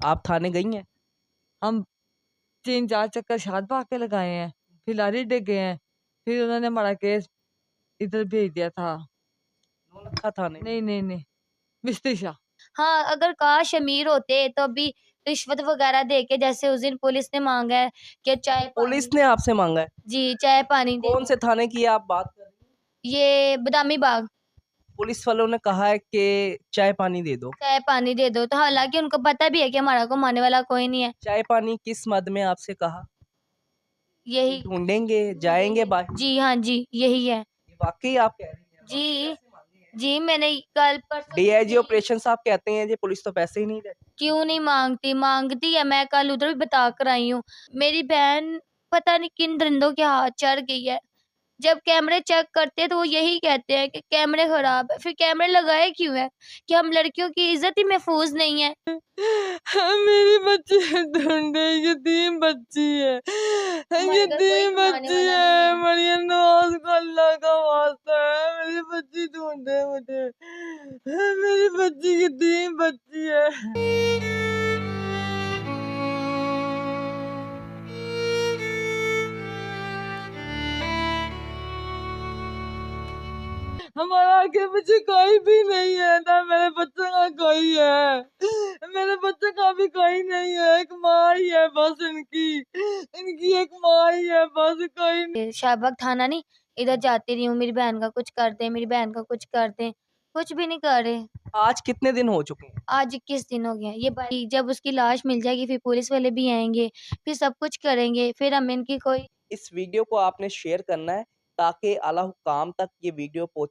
आप थाने गई हैं? हम 3-4 चक्कर शादबाग के लगाए हैं, फिर लारी डे गए हैं, फिर उन्होंने हमारा केस इधर भेज दिया था। नौलखा थाने। नहीं, मिस्त्री शाह। हाँ, अगर काश अमीर होते तो अभी रिश्वत वगैरह दे के, जैसे उस दिन पुलिस ने मांगा है कि चाय पुलिस पानी, ने आपसे मांगा है? जी चाय पानी दे कौन दो। से थाने की आप बात कर रही हैं? ये बदामी बाग। पुलिस वालों ने कहा है कि चाय पानी दे दो। चाय पानी दे दो, तो हालांकि उनको पता भी है कि हमारा को मारने वाला कोई नहीं है। चाय पानी किस मद में आपसे कहा? यही ढूंढेंगे, जाएंगे बाहर। जी, हाँ जी, यही है ये वाकई आप कह रही हैं? जी। जी, मैंने कल परसों डीआईजी ऑपरेशन साहब कहते हैं जी पुलिस तो पैसे ही नहीं देती। क्यों नहीं मांगती, मांगती है। मैं कल उधर भी बता कर आई हूँ। मेरी बहन पता नहीं किन दरिंदों के हाथ चढ़ गई है। जब कैमरे चेक करते हैं तो वो यही कहते हैं कि कैमरे खराब है। फिर कैमरे लगाए क्यों है? कि हम लड़कियों की इज्जत ही महफूज नहीं है। मेरी बच्ची ढूंढे, यतीम बच्ची है, हमारे घर कोई यतीम कमाने बच्ची वाला नहीं है। है। मरियम नवाज को अल्लाह का वास्ता है, मेरी बच्ची ढूंढे मुझे, मेरी बच्ची यतीम बच्ची है। हमारा आगे पीछे कोई भी नहीं है, ना मेरे बच्चे का कोई है, मेरे बच्चे का भी कोई नहीं है। एक माँ ही है बस इनकी, इनकी एक माँ ही है बस, कोई नहीं। शाहबाग थाना नहीं, इधर जाती रही हूँ, मेरी बहन का कुछ कर दे, मेरी बहन का कुछ कर दे, कुछ भी नहीं कर रहे। आज कितने दिन हो चुके हैं? आज 21 दिन हो गए हैं। ये भाई जब उसकी लाश मिल जाएगी फिर पुलिस वाले भी आएंगे, फिर सब कुछ करेंगे, फिर हम इनकी कोई इस वीडियो को आपने शेयर करना है ताकि आला हुकाम तक ये वीडियो पहुंचे।